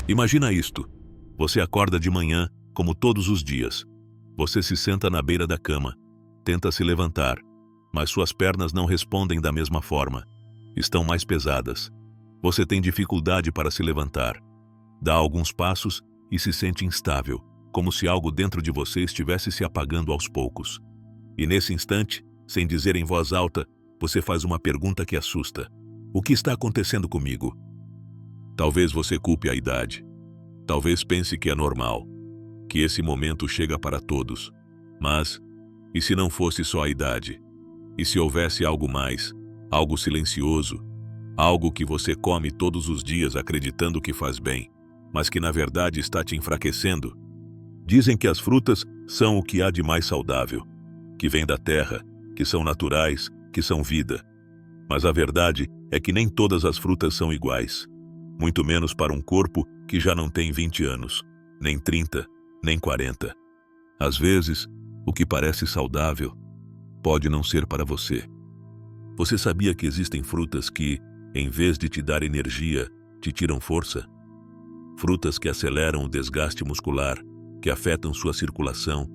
Imagina isto. Você acorda de manhã, como todos os dias. Você se senta na beira da cama, tenta se levantar, mas suas pernas não respondem da mesma forma. Estão mais pesadas. Você tem dificuldade para se levantar. Dá alguns passos e se sente instável, como se algo dentro de você estivesse se apagando aos poucos. E nesse instante, sem dizer em voz alta, você faz uma pergunta que assusta. O que está acontecendo comigo? Talvez você culpe a idade. Talvez pense que é normal, que esse momento chega para todos. Mas, e se não fosse só a idade? E se houvesse algo mais, algo silencioso, algo que você come todos os dias acreditando que faz bem, mas que na verdade está te enfraquecendo? Dizem que as frutas são o que há de mais saudável, que vem da terra, que são naturais, que são vida. Mas a verdade é que nem todas as frutas são iguais. Muito menos para um corpo que já não tem 20 anos, nem 30, nem 40. Às vezes, o que parece saudável pode não ser para você. Você sabia que existem frutas que, em vez de te dar energia, te tiram força? Frutas que aceleram o desgaste muscular, que afetam sua circulação,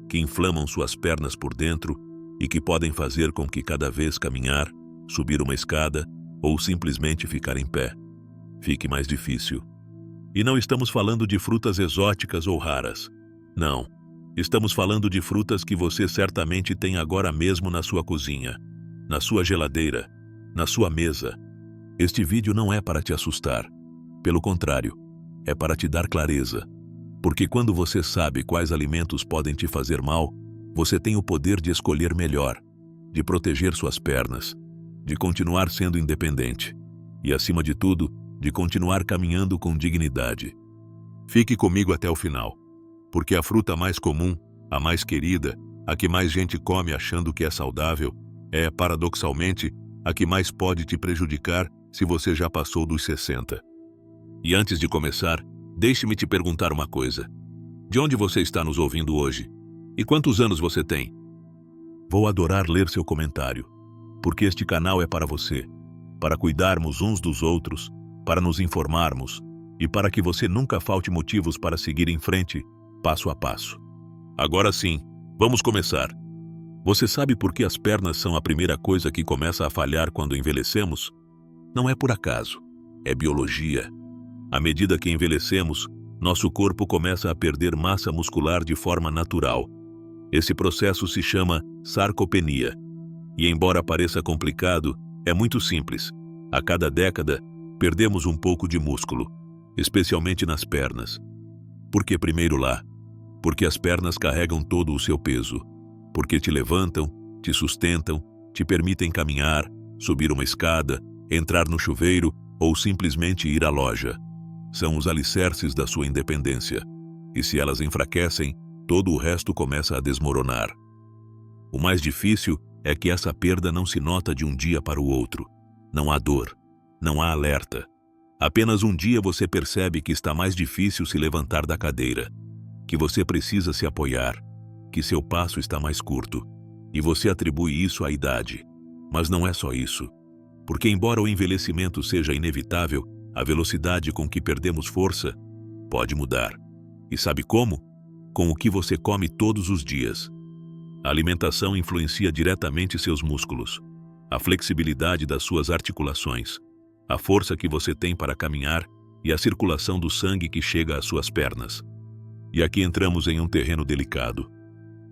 que inflamam suas pernas por dentro e que podem fazer com que cada vez caminhar, subir uma escada ou simplesmente ficar em pé fique mais difícil. E não estamos falando de frutas exóticas ou raras. Não. Estamos falando de frutas que você certamente tem agora mesmo na sua cozinha, na sua geladeira, na sua mesa. Este vídeo não é para te assustar. Pelo contrário, é para te dar clareza. Porque quando você sabe quais alimentos podem te fazer mal, você tem o poder de escolher melhor, de proteger suas pernas, de continuar sendo independente e, acima de tudo, de continuar caminhando com dignidade. Fique comigo até o final, porque a fruta mais comum, a mais querida, a que mais gente come achando que é saudável, é, paradoxalmente, a que mais pode te prejudicar se você já passou dos 60. E antes de começar, deixe-me te perguntar uma coisa. De onde você está nos ouvindo hoje? E quantos anos você tem? Vou adorar ler seu comentário, porque este canal é para você, para cuidarmos uns dos outros, para nos informarmos e para que você nunca falte motivos para seguir em frente, passo a passo. Agora sim, vamos começar. Você sabe por que as pernas são a primeira coisa que começa a falhar quando envelhecemos? Não é por acaso, é biologia. À medida que envelhecemos, nosso corpo começa a perder massa muscular de forma natural. Esse processo se chama sarcopenia. E embora pareça complicado, é muito simples. A cada década, perdemos um pouco de músculo, especialmente nas pernas. Por que primeiro lá? Porque as pernas carregam todo o seu peso. Porque te levantam, te sustentam, te permitem caminhar, subir uma escada, entrar no chuveiro ou simplesmente ir à loja. São os alicerces da sua independência. E se elas enfraquecem, todo o resto começa a desmoronar. O mais difícil é que essa perda não se nota de um dia para o outro. Não há dor. Não há alerta. Apenas um dia você percebe que está mais difícil se levantar da cadeira, que você precisa se apoiar, que seu passo está mais curto, e você atribui isso à idade. Mas não é só isso. Porque embora o envelhecimento seja inevitável, a velocidade com que perdemos força pode mudar. E sabe como? Com o que você come todos os dias. A alimentação influencia diretamente seus músculos, a flexibilidade das suas articulações, a força que você tem para caminhar e a circulação do sangue que chega às suas pernas. E aqui entramos em um terreno delicado,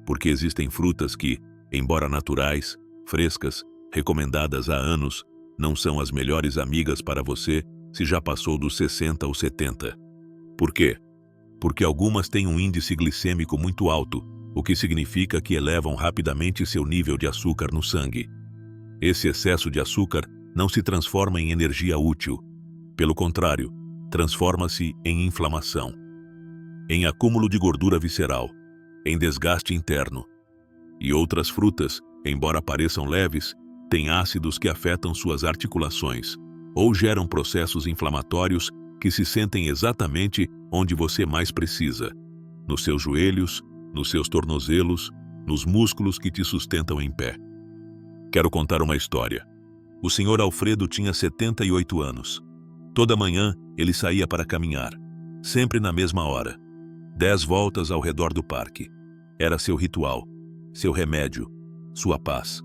porque existem frutas que, embora naturais, frescas, recomendadas há anos, não são as melhores amigas para você se já passou dos 60 ou 70. Por quê? Porque algumas têm um índice glicêmico muito alto, o que significa que elevam rapidamente seu nível de açúcar no sangue. Esse excesso de açúcar não se transforma em energia útil. Pelo contrário, transforma-se em inflamação, em acúmulo de gordura visceral, em desgaste interno. E outras frutas, embora pareçam leves, têm ácidos que afetam suas articulações, ou geram processos inflamatórios que se sentem exatamente onde você mais precisa, nos seus joelhos, nos seus tornozelos, nos músculos que te sustentam em pé. Quero contar uma história. O Sr. Alfredo tinha 78 anos. Toda manhã, ele saía para caminhar. sempre na mesma hora. 10 voltas ao redor do parque. Era seu ritual, seu remédio, sua paz.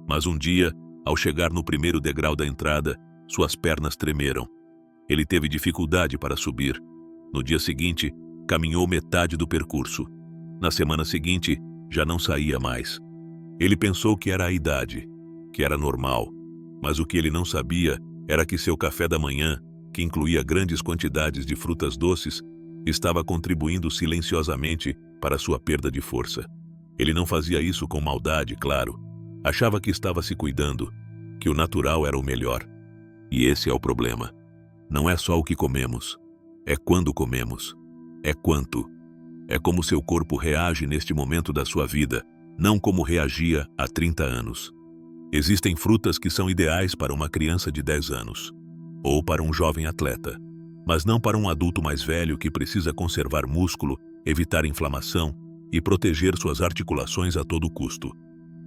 Mas um dia, ao chegar no primeiro degrau da entrada, suas pernas tremeram. Ele teve dificuldade para subir. No dia seguinte, caminhou metade do percurso. Na semana seguinte, já não saía mais. Ele pensou que era a idade, que era normal, mas o que ele não sabia era que seu café da manhã, que incluía grandes quantidades de frutas doces, estava contribuindo silenciosamente para sua perda de força. Ele não fazia isso com maldade, claro. Achava que estava se cuidando, que o natural era o melhor. E esse é o problema. Não é só o que comemos, é quando comemos, é quanto. É como seu corpo reage neste momento da sua vida, não como reagia há 30 anos. Existem frutas que são ideais para uma criança de 10 anos, ou para um jovem atleta, mas não para um adulto mais velho que precisa conservar músculo, evitar inflamação e proteger suas articulações a todo custo.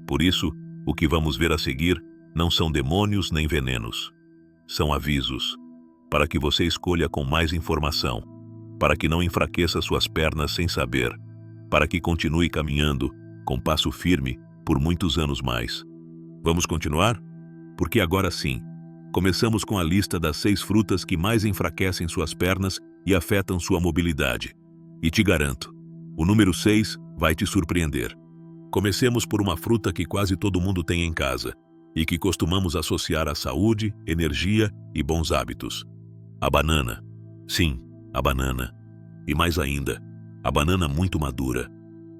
Por isso, o que vamos ver a seguir não são demônios nem venenos. São avisos, para que você escolha com mais informação, para que não enfraqueça suas pernas sem saber, para que continue caminhando, com passo firme, por muitos anos mais. Vamos continuar? Porque agora sim, começamos com a lista das 6 frutas que mais enfraquecem suas pernas e afetam sua mobilidade. E te garanto, o número 6 vai te surpreender. Comecemos por uma fruta que quase todo mundo tem em casa e que costumamos associar à saúde, energia e bons hábitos. A banana. Sim, a banana. E mais ainda, a banana muito madura.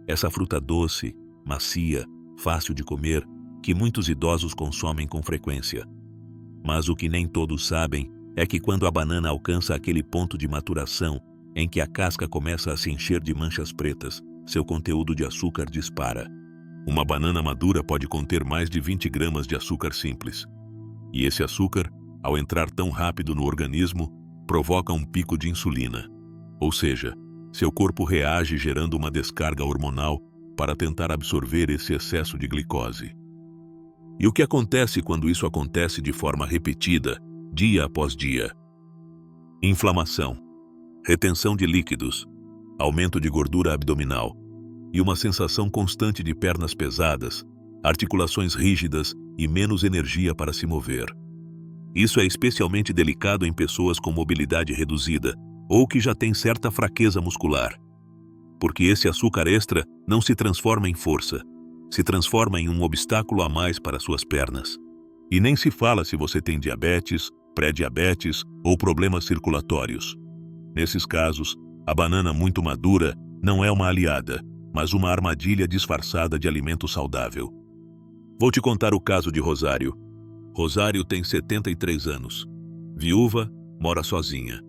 Essa fruta doce, macia, fácil de comer, que muitos idosos consomem com frequência. Mas o que nem todos sabem é que quando a banana alcança aquele ponto de maturação em que a casca começa a se encher de manchas pretas, seu conteúdo de açúcar dispara. Uma banana madura pode conter mais de 20 gramas de açúcar simples. E esse açúcar, ao entrar tão rápido no organismo, provoca um pico de insulina. Ou seja, seu corpo reage gerando uma descarga hormonal para tentar absorver esse excesso de glicose. E o que acontece quando isso acontece de forma repetida, dia após dia? Inflamação, retenção de líquidos, aumento de gordura abdominal e uma sensação constante de pernas pesadas, articulações rígidas e menos energia para se mover. Isso é especialmente delicado em pessoas com mobilidade reduzida ou que já têm certa fraqueza muscular, porque esse açúcar extra não se transforma em força, se transforma em um obstáculo a mais para suas pernas. E nem se fala se você tem diabetes, pré-diabetes ou problemas circulatórios. Nesses casos, a banana muito madura não é uma aliada, mas uma armadilha disfarçada de alimento saudável. Vou te contar o caso de Rosário. Rosário tem 73 anos. Viúva, mora sozinha.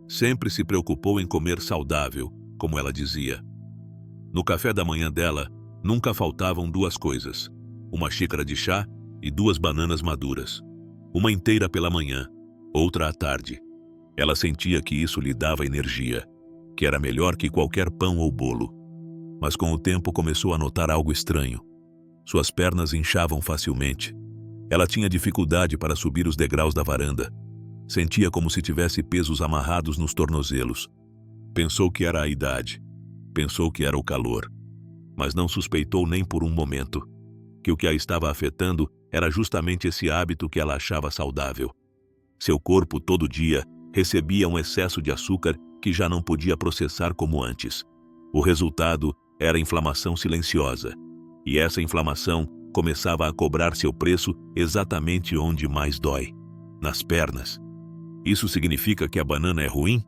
Sempre se preocupou em comer saudável, como ela dizia. No café da manhã dela, nunca faltavam 2 coisas: uma xícara de chá e 2 bananas maduras. Uma inteira pela manhã, outra à tarde. Ela sentia que isso lhe dava energia, que era melhor que qualquer pão ou bolo. Mas com o tempo começou a notar algo estranho. Suas pernas inchavam facilmente. Ela tinha dificuldade para subir os degraus da varanda. Sentia como se tivesse pesos amarrados nos tornozelos. Pensou que era a idade. Pensou que era o calor. Mas não suspeitou nem por um momento que o que a estava afetando era justamente esse hábito que ela achava saudável. Seu corpo, todo dia, recebia um excesso de açúcar que já não podia processar como antes. O resultado era inflamação silenciosa. E essa inflamação começava a cobrar seu preço exatamente onde mais dói: nas pernas. Isso significa que a banana é ruim?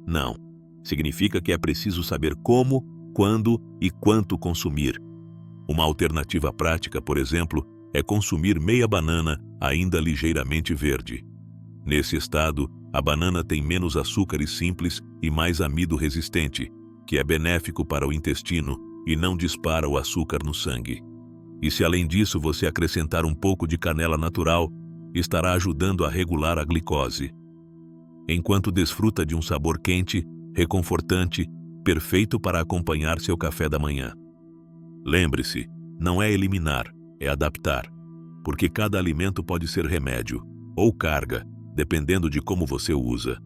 Não. Significa que é preciso saber como, quando e quanto consumir. Uma alternativa prática, por exemplo, é consumir meia banana ainda ligeiramente verde. Nesse estado, a banana tem menos açúcares simples e mais amido resistente, que é benéfico para o intestino e não dispara o açúcar no sangue. E se além disso você acrescentar um pouco de canela natural, estará ajudando a regular a glicose. Enquanto desfruta de um sabor quente, reconfortante, perfeito para acompanhar seu café da manhã. Lembre-se, não é eliminar, é adaptar, porque cada alimento pode ser remédio ou carga, dependendo de como você o usa.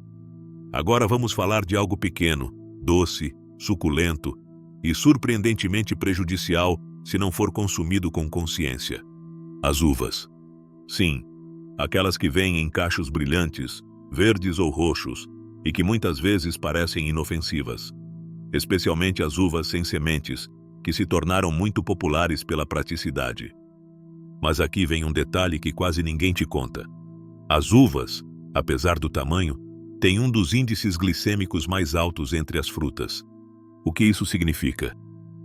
Agora vamos falar de algo pequeno, doce, suculento e surpreendentemente prejudicial se não for consumido com consciência. As uvas. Sim, aquelas que vêm em cachos brilhantes, verdes ou roxos, e que muitas vezes parecem inofensivas. Especialmente as uvas sem sementes, que se tornaram muito populares pela praticidade. Mas aqui vem um detalhe que quase ninguém te conta. As uvas, apesar do tamanho, têm um dos índices glicêmicos mais altos entre as frutas. O que isso significa?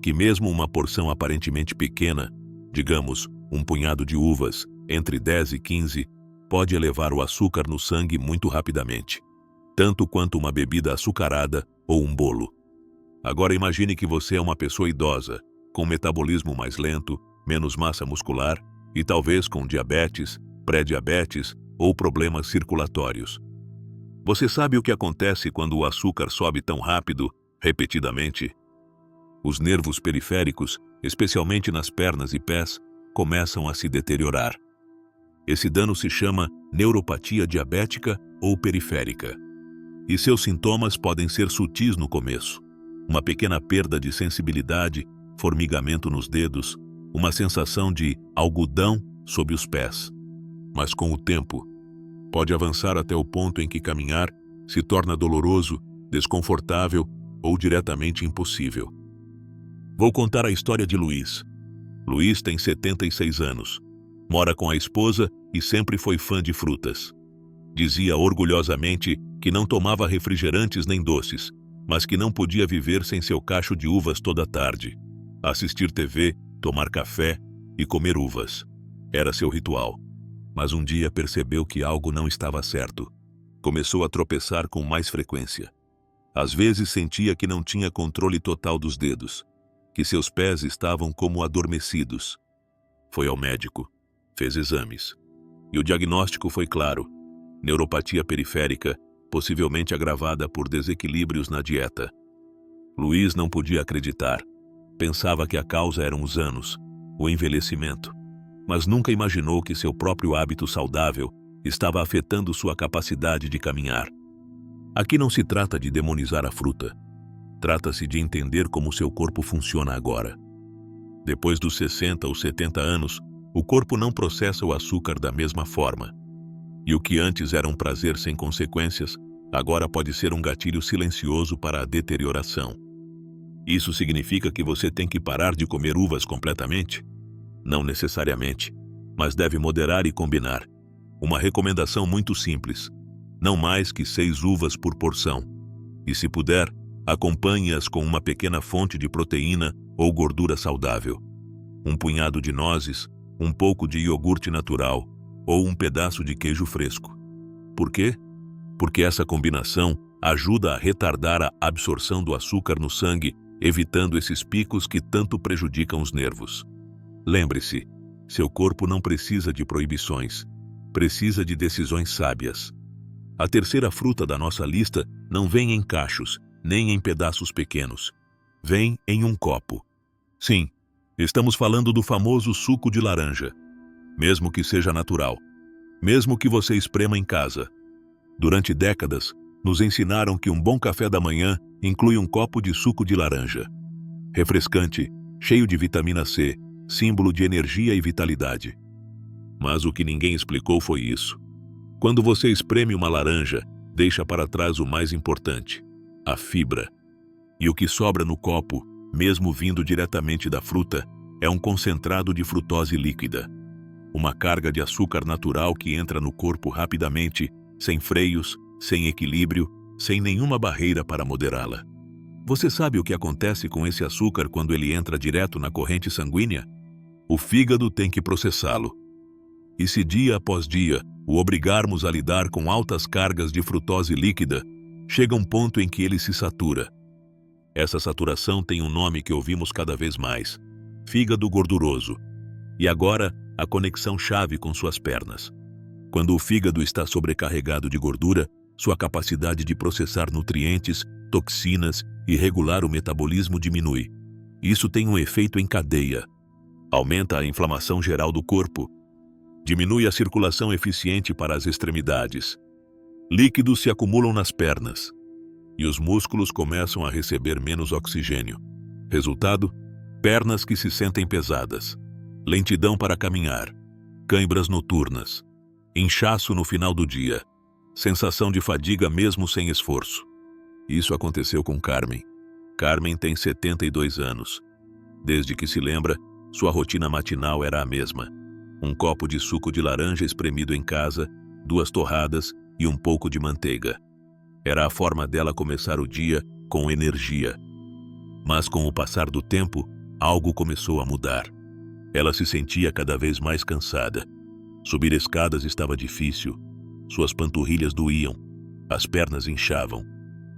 Que mesmo uma porção aparentemente pequena, digamos, um punhado de uvas, entre 10 e 15, pode elevar o açúcar no sangue muito rapidamente, tanto quanto uma bebida açucarada ou um bolo. Agora imagine que você é uma pessoa idosa, com metabolismo mais lento, menos massa muscular e talvez com diabetes, pré-diabetes ou problemas circulatórios. Você sabe o que acontece quando o açúcar sobe tão rápido, repetidamente? Os nervos periféricos, especialmente nas pernas e pés, começam a se deteriorar. Esse dano se chama neuropatia diabética ou periférica. E seus sintomas podem ser sutis no começo. Uma pequena perda de sensibilidade, formigamento nos dedos, uma sensação de algodão sob os pés. Mas com o tempo, pode avançar até o ponto em que caminhar se torna doloroso, desconfortável ou diretamente impossível. Vou contar a história de Luiz. Luiz tem 76 anos. Mora com a esposa e sempre foi fã de frutas. Dizia orgulhosamente que não tomava refrigerantes nem doces, mas que não podia viver sem seu cacho de uvas toda tarde. Assistir TV, tomar café e comer uvas. Era seu ritual. Mas um dia percebeu que algo não estava certo. Começou a tropeçar com mais frequência. Às vezes sentia que não tinha controle total dos dedos, que seus pés estavam como adormecidos. Foi ao médico, fez exames. E o diagnóstico foi claro: neuropatia periférica, possivelmente agravada por desequilíbrios na dieta. Luiz não podia acreditar. Pensava que a causa eram os anos, o envelhecimento. Mas nunca imaginou que seu próprio hábito saudável estava afetando sua capacidade de caminhar. Aqui não se trata de demonizar a fruta. Trata-se de entender como seu corpo funciona agora. Depois dos 60 ou 70 anos, o corpo não processa o açúcar da mesma forma. E o que antes era um prazer sem consequências, agora pode ser um gatilho silencioso para a deterioração. Isso significa que você tem que parar de comer uvas completamente? Não necessariamente, mas deve moderar e combinar. Uma recomendação muito simples: não mais que 6 uvas por porção. E se puder, acompanhe-as com uma pequena fonte de proteína ou gordura saudável. Um punhado de nozes, um pouco de iogurte natural ou um pedaço de queijo fresco. Por quê? Porque essa combinação ajuda a retardar a absorção do açúcar no sangue, evitando esses picos que tanto prejudicam os nervos. Lembre-se, seu corpo não precisa de proibições, precisa de decisões sábias. A terceira fruta da nossa lista não vem em cachos, nem em pedaços pequenos. Vem em um copo. Sim, estamos falando do famoso suco de laranja. Mesmo que seja natural, mesmo que você esprema em casa. Durante décadas, nos ensinaram que um bom café da manhã inclui um copo de suco de laranja. Refrescante, cheio de vitamina C, símbolo de energia e vitalidade. Mas o que ninguém explicou foi isso. Quando você espreme uma laranja, deixa para trás o mais importante, a fibra. E o que sobra no copo, mesmo vindo diretamente da fruta, é um concentrado de frutose líquida. Uma carga de açúcar natural que entra no corpo rapidamente, sem freios, sem equilíbrio, sem nenhuma barreira para moderá-la. Você sabe o que acontece com esse açúcar quando ele entra direto na corrente sanguínea? O fígado tem que processá-lo. E se dia após dia o obrigarmos a lidar com altas cargas de frutose líquida, chega um ponto em que ele se satura. Essa saturação tem um nome que ouvimos cada vez mais: fígado gorduroso. E agora, a conexão chave com suas pernas. Quando o fígado está sobrecarregado de gordura, sua capacidade de processar nutrientes, toxinas e regular o metabolismo diminui. Isso tem um efeito em cadeia. Aumenta a inflamação geral do corpo. Diminui a circulação eficiente para as extremidades. Líquidos se acumulam nas pernas, e os músculos começam a receber menos oxigênio. Resultado: pernas que se sentem pesadas, lentidão para caminhar, cãibras noturnas, inchaço no final do dia, sensação de fadiga mesmo sem esforço. Isso aconteceu com Carmen. Carmen tem 72 anos. Desde que se lembra, sua rotina matinal era a mesma: um copo de suco de laranja espremido em casa, 2 torradas e um pouco de manteiga. Era a forma dela começar o dia com energia. Mas com o passar do tempo, algo começou a mudar. Ela se sentia cada vez mais cansada. Subir escadas estava difícil. Suas panturrilhas doíam, as pernas inchavam.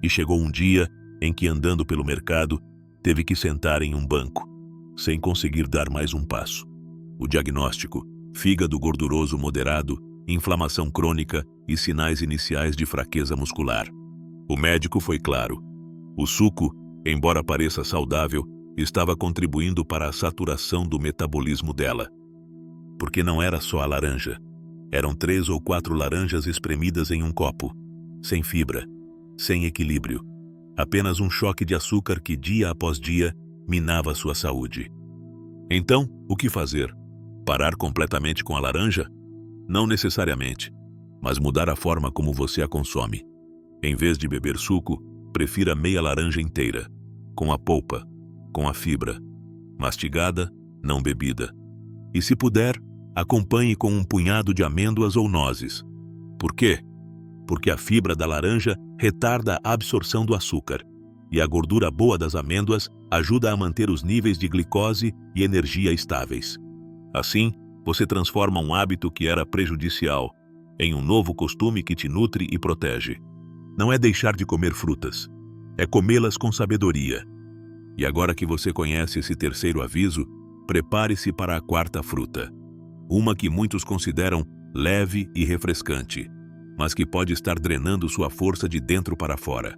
E chegou um dia em que, andando pelo mercado, teve que sentar em um banco, sem conseguir dar mais um passo. O diagnóstico: fígado gorduroso moderado, inflamação crônica e sinais iniciais de fraqueza muscular. O médico foi claro: o suco, embora pareça saudável, estava contribuindo para a saturação do metabolismo dela. Porque não era só a laranja. Eram 3 ou 4 laranjas espremidas em um copo, sem fibra, sem equilíbrio. Apenas um choque de açúcar que, dia após dia, minava sua saúde. Então, o que fazer? Parar completamente com a laranja? Não necessariamente, mas mudar a forma como você a consome. Em vez de beber suco, prefira meia laranja inteira, com a polpa, com a fibra, mastigada, não bebida. E se puder, acompanhe com um punhado de amêndoas ou nozes. Por quê? Porque a fibra da laranja retarda a absorção do açúcar, e a gordura boa das amêndoas ajuda a manter os níveis de glicose e energia estáveis. Assim, você transforma um hábito que era prejudicial em um novo costume que te nutre e protege. Não é deixar de comer frutas, é comê-las com sabedoria. E agora que você conhece esse terceiro aviso, prepare-se para a 4ª fruta. Uma que muitos consideram leve e refrescante, mas que pode estar drenando sua força de dentro para fora.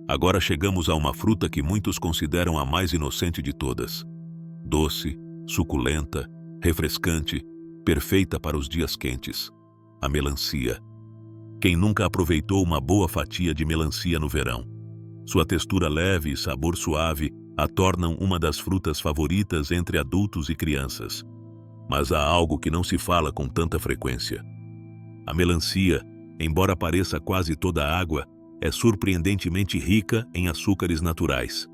Agora chegamos a uma fruta que muitos consideram a mais inocente de todas. Doce, suculenta, refrescante, perfeita para os dias quentes. A melancia. Quem nunca aproveitou uma boa fatia de melancia no verão? Sua textura leve e sabor suave a tornam uma das frutas favoritas entre adultos e crianças. Mas há algo que não se fala com tanta frequência. A melancia, embora pareça quase toda água, é surpreendentemente rica em açúcares naturais.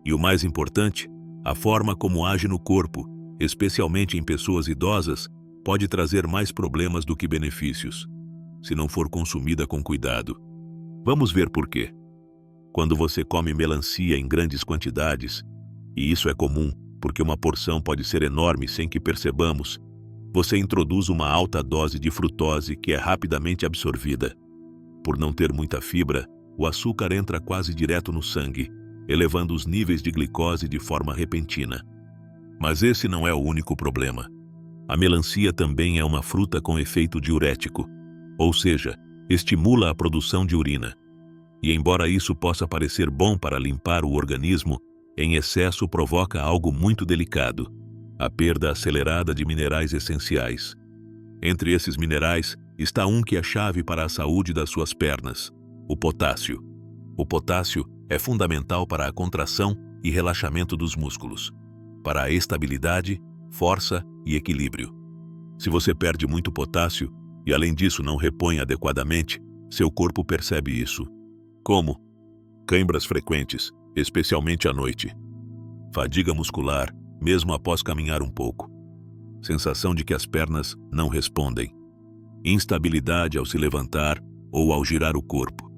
E o mais importante, a forma como age no corpo, especialmente em pessoas idosas, pode trazer mais problemas do que benefícios, se não for consumida com cuidado. Vamos ver por quê. Quando você come melancia em grandes quantidades, e isso é comum porque uma porção pode ser enorme sem que percebamos, você introduz uma alta dose de frutose que é rapidamente absorvida. Por não ter muita fibra, o açúcar entra quase direto no sangue, elevando os níveis de glicose de forma repentina. Mas esse não é o único problema. A melancia também é uma fruta com efeito diurético, ou seja, estimula a produção de urina. E embora isso possa parecer bom para limpar o organismo, em excesso provoca algo muito delicado: a perda acelerada de minerais essenciais. Entre esses minerais está um que é chave para a saúde das suas pernas: o potássio. O potássio é fundamental para a contração e relaxamento dos músculos, para a estabilidade, força e equilíbrio. Se você perde muito potássio e além disso não repõe adequadamente, seu corpo percebe isso. Como? Cãibras frequentes, especialmente à noite. Fadiga muscular, mesmo após caminhar um pouco. Sensação de que as pernas não respondem. Instabilidade ao se levantar ou ao girar o corpo.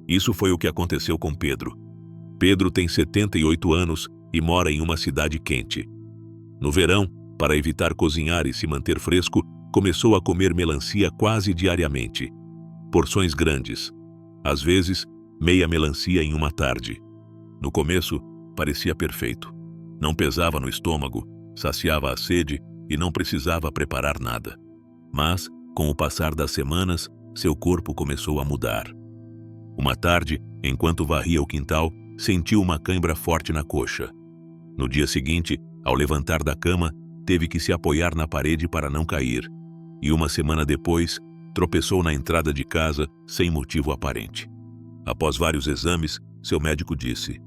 Isso foi o que aconteceu com Pedro. Pedro tem 78 anos e mora em uma cidade quente. No verão, para evitar cozinhar e se manter fresco, começou a comer melancia quase diariamente. Porções grandes. Às vezes, meia melancia em uma tarde. No começo, parecia perfeito. Não pesava no estômago, saciava a sede e não precisava preparar nada. Mas, com o passar das semanas, seu corpo começou a mudar. Uma tarde, enquanto varria o quintal, sentiu uma cãibra forte na coxa. No dia seguinte, ao levantar da cama, teve que se apoiar na parede para não cair. E uma semana depois, tropeçou na entrada de casa sem motivo aparente. Após vários exames, seu médico disse: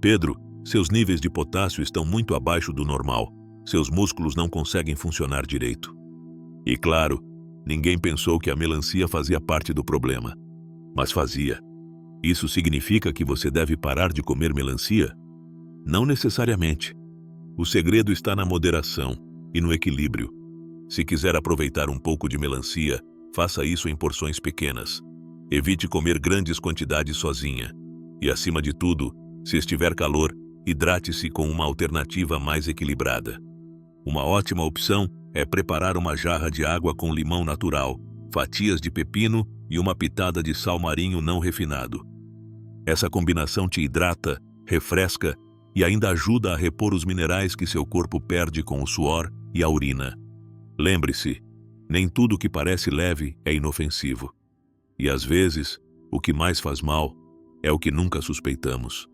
Pedro, seus níveis de potássio estão muito abaixo do normal. Seus músculos não conseguem funcionar direito. E claro, ninguém pensou que a melancia fazia parte do problema. Mas fazia. Isso significa que você deve parar de comer melancia? Não necessariamente. O segredo está na moderação e no equilíbrio. Se quiser aproveitar um pouco de melancia, faça isso em porções pequenas. Evite comer grandes quantidades sozinha. E acima de tudo, se estiver calor, hidrate-se com uma alternativa mais equilibrada. Uma ótima opção é preparar uma jarra de água com limão natural, fatias de pepino e uma pitada de sal marinho não refinado. Essa combinação te hidrata, refresca e ainda ajuda a repor os minerais que seu corpo perde com o suor e a urina. Lembre-se, nem tudo que parece leve é inofensivo. E às vezes, o que mais faz mal é o que nunca suspeitamos.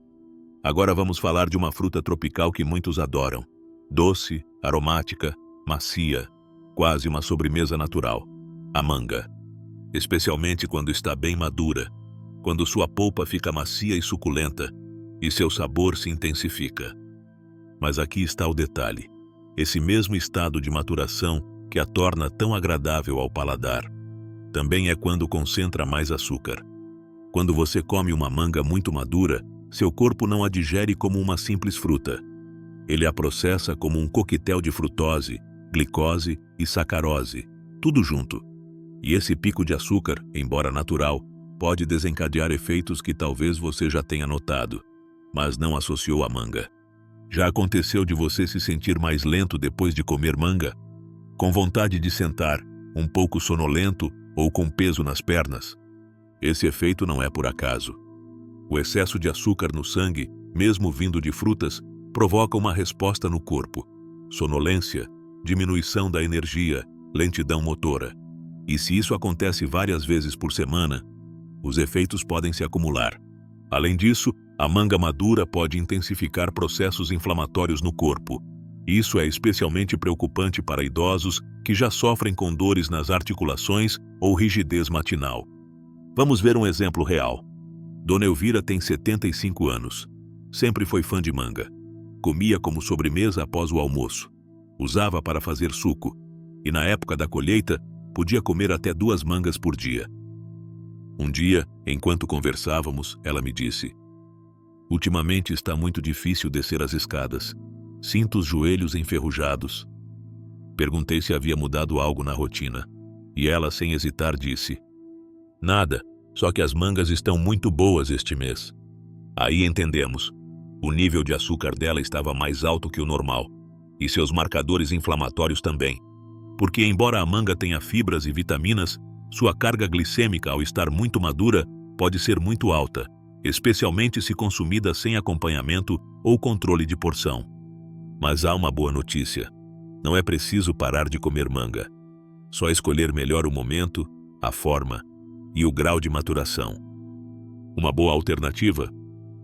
Agora vamos falar de uma fruta tropical que muitos adoram. Doce, aromática, macia, quase uma sobremesa natural. A manga. Especialmente quando está bem madura, quando sua polpa fica macia e suculenta e seu sabor se intensifica. Mas aqui está o detalhe. Esse mesmo estado de maturação que a torna tão agradável ao paladar, também é quando concentra mais açúcar. Quando você come uma manga muito madura, seu corpo não a digere como uma simples fruta. Ele a processa como um coquetel de frutose, glicose e sacarose, tudo junto. E esse pico de açúcar, embora natural, pode desencadear efeitos que talvez você já tenha notado, mas não associou à manga. Já aconteceu de você se sentir mais lento depois de comer manga? Com vontade de sentar, um pouco sonolento ou com peso nas pernas? Esse efeito não é por acaso. O excesso de açúcar no sangue, mesmo vindo de frutas, provoca uma resposta no corpo: sonolência, diminuição da energia, lentidão motora. E se isso acontece várias vezes por semana, os efeitos podem se acumular. Além disso, a manga madura pode intensificar processos inflamatórios no corpo. Isso é especialmente preocupante para idosos que já sofrem com dores nas articulações ou rigidez matinal. Vamos ver um exemplo real. Dona Elvira tem 75 anos. Sempre foi fã de manga. Comia como sobremesa após o almoço. Usava para fazer suco. E na época da colheita, podia comer até 2 mangas por dia. Um dia, enquanto conversávamos, ela me disse: ultimamente está muito difícil descer as escadas. Sinto os joelhos enferrujados. Perguntei se havia mudado algo na rotina. E ela, sem hesitar, disse: nada, só que as mangas estão muito boas este mês. Aí entendemos. O nível de açúcar dela estava mais alto que o normal. E seus marcadores inflamatórios também. Porque embora a manga tenha fibras e vitaminas, sua carga glicêmica ao estar muito madura pode ser muito alta, especialmente se consumida sem acompanhamento ou controle de porção. Mas há uma boa notícia. Não é preciso parar de comer manga. Só escolher melhor o momento, a forma e o grau de maturação. Uma boa alternativa: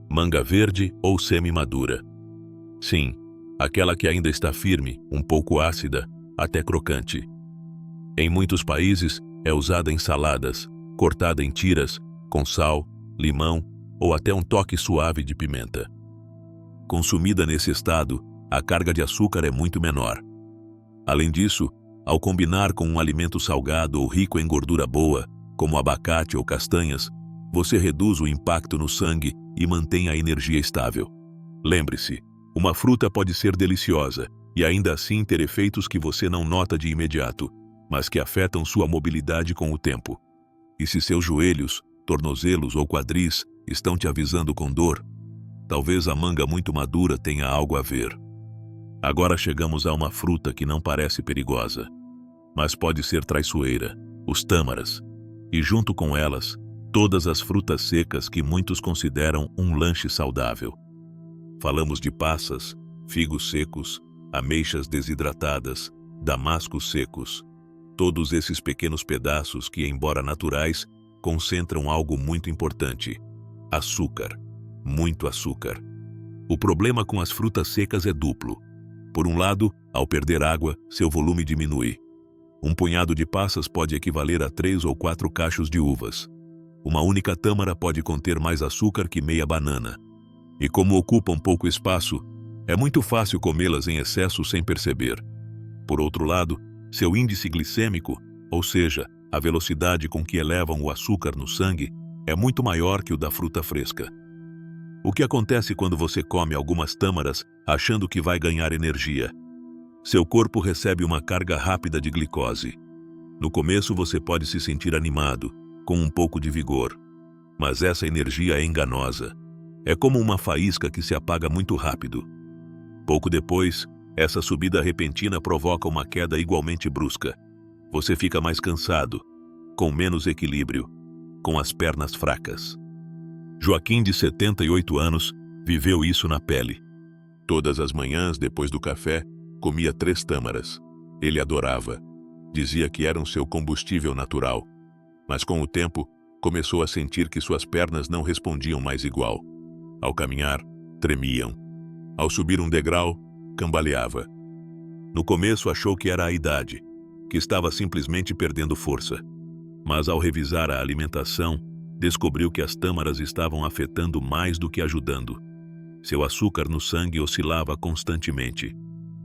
manga verde ou semi-madura. Sim, aquela que ainda está firme, um pouco ácida, até crocante. Em muitos países, é usada em saladas, cortada em tiras, com sal, limão ou até um toque suave de pimenta. Consumida nesse estado, a carga de açúcar é muito menor. Além disso, ao combinar com um alimento salgado ou rico em gordura boa, como abacate ou castanhas, você reduz o impacto no sangue e mantém a energia estável. Lembre-se, uma fruta pode ser deliciosa e ainda assim ter efeitos que você não nota de imediato, mas que afetam sua mobilidade com o tempo. E se seus joelhos, tornozelos ou quadris estão te avisando com dor, talvez a manga muito madura tenha algo a ver. Agora chegamos a uma fruta que não parece perigosa, mas pode ser traiçoeira: os tâmaras. E junto com elas, todas as frutas secas que muitos consideram um lanche saudável. Falamos de passas, figos secos, ameixas desidratadas, damascos secos. Todos esses pequenos pedaços que, embora naturais, concentram algo muito importante: açúcar. Muito açúcar. O problema com as frutas secas é duplo. Por um lado, ao perder água, seu volume diminui. Um punhado de passas pode equivaler a 3 ou 4 cachos de uvas. Uma única tâmara pode conter mais açúcar que meia banana. E como ocupam pouco espaço, é muito fácil comê-las em excesso sem perceber. Por outro lado, seu índice glicêmico, ou seja, a velocidade com que elevam o açúcar no sangue, é muito maior que o da fruta fresca. O que acontece quando você come algumas tâmaras achando que vai ganhar energia? Seu corpo recebe uma carga rápida de glicose. No começo você pode se sentir animado, com um pouco de vigor. Mas essa energia é enganosa. É como uma faísca que se apaga muito rápido. Pouco depois, essa subida repentina provoca uma queda igualmente brusca. Você fica mais cansado, com menos equilíbrio, com as pernas fracas. Joaquim, de 78 anos, viveu isso na pele. Todas as manhãs, depois do café, comia 3 tâmaras. Ele adorava. Dizia que eram seu combustível natural. Mas com o tempo, começou a sentir que suas pernas não respondiam mais igual. Ao caminhar, tremiam. Ao subir um degrau, cambaleava. No começo achou que era a idade, que estava simplesmente perdendo força. Mas ao revisar a alimentação, descobriu que as tâmaras estavam afetando mais do que ajudando. Seu açúcar no sangue oscilava constantemente.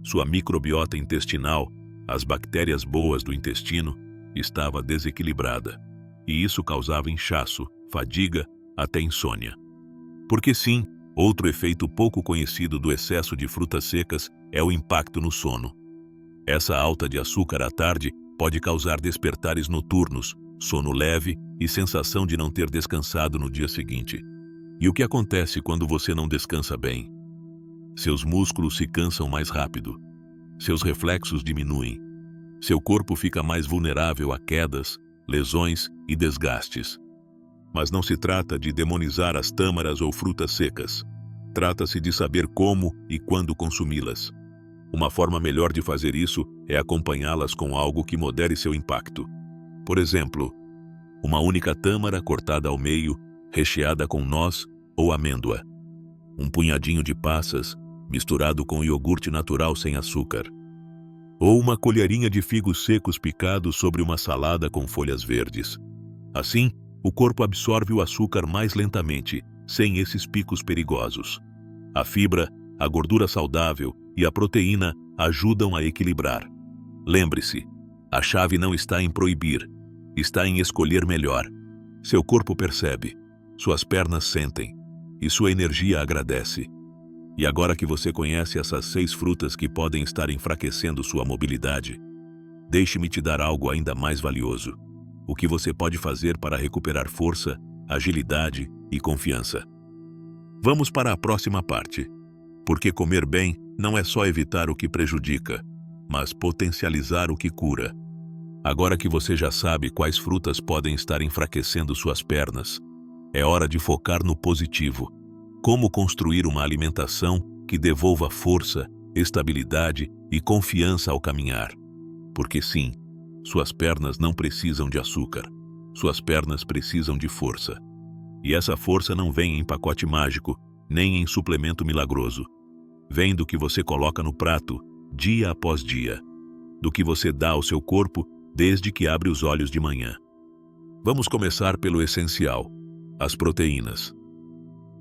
Sua microbiota intestinal, as bactérias boas do intestino, estava desequilibrada. E isso causava inchaço, fadiga, até insônia. Porque sim, outro efeito pouco conhecido do excesso de frutas secas é o impacto no sono. Essa alta de açúcar à tarde pode causar despertares noturnos, sono leve e sensação de não ter descansado no dia seguinte. E o que acontece quando você não descansa bem? Seus músculos se cansam mais rápido. Seus reflexos diminuem. Seu corpo fica mais vulnerável a quedas, lesões e desgastes. Mas não se trata de demonizar as tâmaras ou frutas secas. Trata-se de saber como e quando consumi-las. Uma forma melhor de fazer isso é acompanhá-las com algo que modere seu impacto. Por exemplo, uma única tâmara cortada ao meio, recheada com noz ou amêndoa. Um punhadinho de passas, misturado com iogurte natural sem açúcar. Ou uma colherinha de figos secos picados sobre uma salada com folhas verdes. Assim, o corpo absorve o açúcar mais lentamente, sem esses picos perigosos. A fibra, a gordura saudável e a proteína ajudam a equilibrar. Lembre-se, a chave não está em proibir, está em escolher melhor. Seu corpo percebe, suas pernas sentem e sua energia agradece. E agora que você conhece essas 6 frutas que podem estar enfraquecendo sua mobilidade, deixe-me te dar algo ainda mais valioso. O que você pode fazer para recuperar força, agilidade e confiança. Vamos para a próxima parte. Porque comer bem não é só evitar o que prejudica, mas potencializar o que cura. Agora que você já sabe quais frutas podem estar enfraquecendo suas pernas, é hora de focar no positivo. Como construir uma alimentação que devolva força, estabilidade e confiança ao caminhar. Porque sim, suas pernas não precisam de açúcar. Suas pernas precisam de força. E essa força não vem em pacote mágico, nem em suplemento milagroso. Vem do que você coloca no prato, dia após dia. Do que você dá ao seu corpo desde que abre os olhos de manhã. Vamos começar pelo essencial, as proteínas.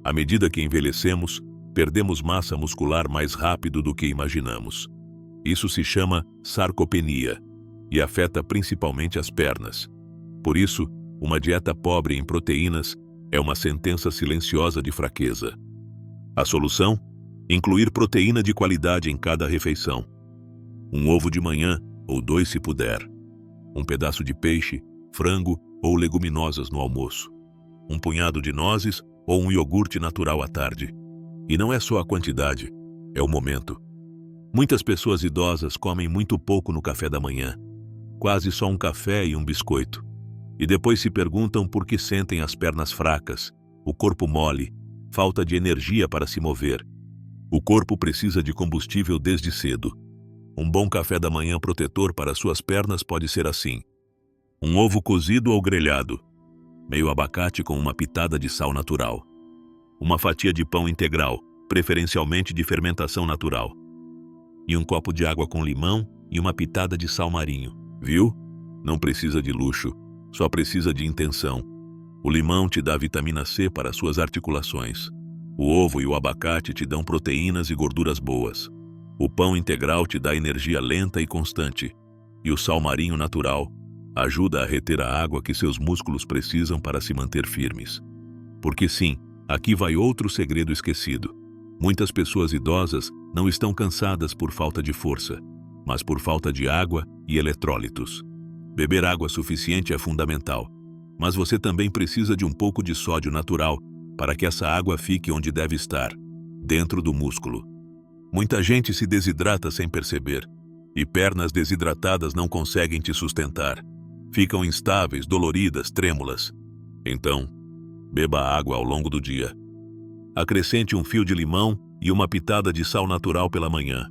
À medida que envelhecemos, perdemos massa muscular mais rápido do que imaginamos. Isso se chama sarcopenia e afeta principalmente as pernas. Por isso, uma dieta pobre em proteínas é uma sentença silenciosa de fraqueza. A solução? Incluir proteína de qualidade em cada refeição. Um ovo de manhã, ou 2 se puder. Um pedaço de peixe, frango ou leguminosas no almoço. Um punhado de nozes ou um iogurte natural à tarde. E não é só a quantidade, é o momento. Muitas pessoas idosas comem muito pouco no café da manhã. Quase só um café e um biscoito. E depois se perguntam por que sentem as pernas fracas, o corpo mole, falta de energia para se mover. O corpo precisa de combustível desde cedo. Um bom café da manhã protetor para suas pernas pode ser assim. Um ovo cozido ou grelhado. Meio abacate com uma pitada de sal natural. Uma fatia de pão integral, preferencialmente de fermentação natural. E um copo de água com limão e uma pitada de sal marinho. Viu? Não precisa de luxo, só precisa de intenção. O limão te dá vitamina C para suas articulações. O ovo e o abacate te dão proteínas e gorduras boas. O pão integral te dá energia lenta e constante. E o sal marinho natural ajuda a reter a água que seus músculos precisam para se manter firmes. Porque sim, aqui vai outro segredo esquecido. Muitas pessoas idosas não estão cansadas por falta de força, mas por falta de água e eletrólitos. Beber água suficiente é fundamental, mas você também precisa de um pouco de sódio natural para que essa água fique onde deve estar, dentro do músculo. Muita gente se desidrata sem perceber, e pernas desidratadas não conseguem te sustentar. Ficam instáveis, doloridas, trêmulas. Então, beba água ao longo do dia. Acrescente um fio de limão e uma pitada de sal natural pela manhã.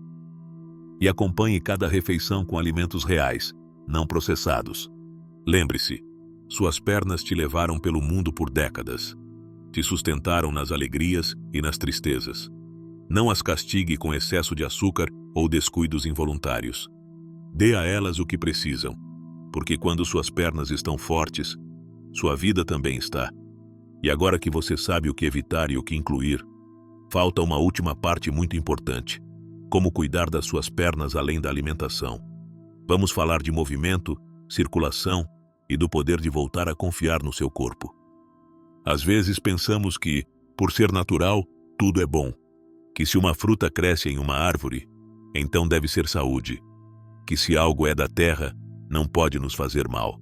E acompanhe cada refeição com alimentos reais, não processados. Lembre-se, suas pernas te levaram pelo mundo por décadas. Te sustentaram nas alegrias e nas tristezas. Não as castigue com excesso de açúcar ou descuidos involuntários. Dê a elas o que precisam, porque quando suas pernas estão fortes, sua vida também está. E agora que você sabe o que evitar e o que incluir, falta uma última parte muito importante: como cuidar das suas pernas além da alimentação. Vamos falar de movimento, circulação e do poder de voltar a confiar no seu corpo. Às vezes pensamos que, por ser natural, tudo é bom. Que se uma fruta cresce em uma árvore, então deve ser saúde. Que se algo é da terra, não pode nos fazer mal.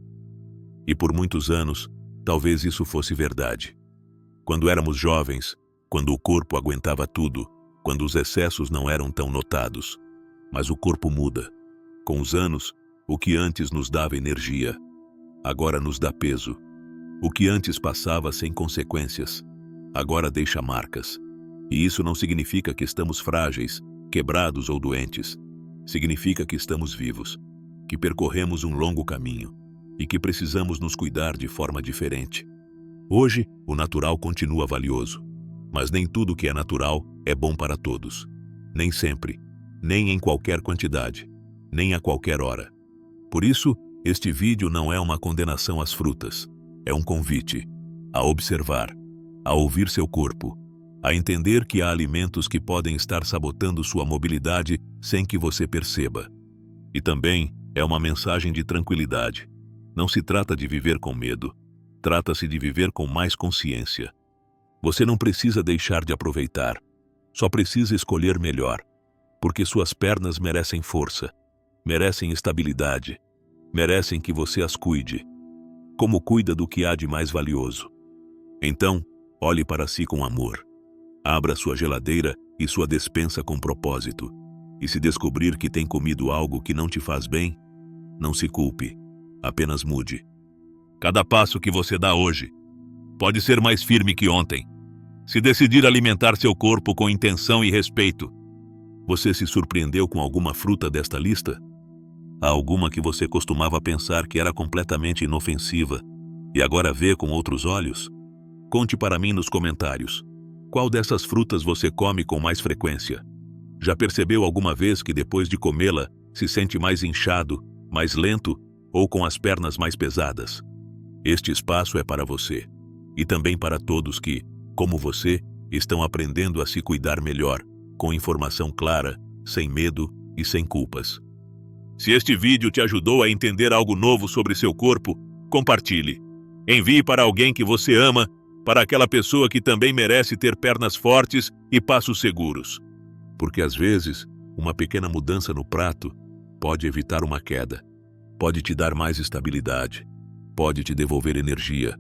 E por muitos anos, talvez isso fosse verdade. Quando éramos jovens, quando o corpo aguentava tudo, quando os excessos não eram tão notados. Mas o corpo muda. Com os anos, o que antes nos dava energia, agora nos dá peso. O que antes passava sem consequências, agora deixa marcas. E isso não significa que estamos frágeis, quebrados ou doentes. Significa que estamos vivos, que percorremos um longo caminho e que precisamos nos cuidar de forma diferente. Hoje, o natural continua valioso, mas nem tudo que é natural é bom para todos. Nem sempre, nem em qualquer quantidade, nem a qualquer hora. Por isso, este vídeo não é uma condenação às frutas. É um convite a observar, a ouvir seu corpo, a entender que há alimentos que podem estar sabotando sua mobilidade sem que você perceba. E também é uma mensagem de tranquilidade. Não se trata de viver com medo, trata-se de viver com mais consciência. Você não precisa deixar de aproveitar, só precisa escolher melhor, porque suas pernas merecem força, merecem estabilidade, merecem que você as cuide, como cuida do que há de mais valioso. Então, olhe para si com amor. Abra sua geladeira e sua despensa com propósito. E se descobrir que tem comido algo que não te faz bem, não se culpe, apenas mude. Cada passo que você dá hoje pode ser mais firme que ontem. Se decidir alimentar seu corpo com intenção e respeito, você se surpreendeu com alguma fruta desta lista? Há alguma que você costumava pensar que era completamente inofensiva e agora vê com outros olhos? Conte para mim nos comentários. Qual dessas frutas você come com mais frequência? Já percebeu alguma vez que depois de comê-la se sente mais inchado, mais lento ou com as pernas mais pesadas? Este espaço é para você e também para todos que, como você, estão aprendendo a se cuidar melhor, com informação clara, sem medo e sem culpas. Se este vídeo te ajudou a entender algo novo sobre seu corpo, compartilhe. Envie para alguém que você ama, para aquela pessoa que também merece ter pernas fortes e passos seguros. Porque às vezes, uma pequena mudança no prato pode evitar uma queda, pode te dar mais estabilidade, pode te devolver energia.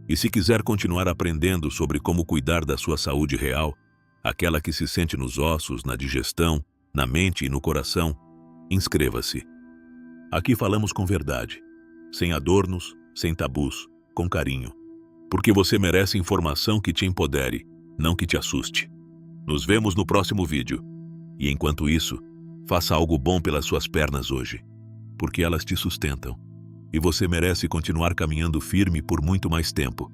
E se quiser continuar aprendendo sobre como cuidar da sua saúde real, aquela que se sente nos ossos, na digestão, na mente e no coração, inscreva-se. Aqui falamos com verdade, sem adornos, sem tabus, com carinho. Porque você merece informação que te empodere, não que te assuste. Nos vemos no próximo vídeo. E enquanto isso, faça algo bom pelas suas pernas hoje, porque elas te sustentam. E você merece continuar caminhando firme por muito mais tempo.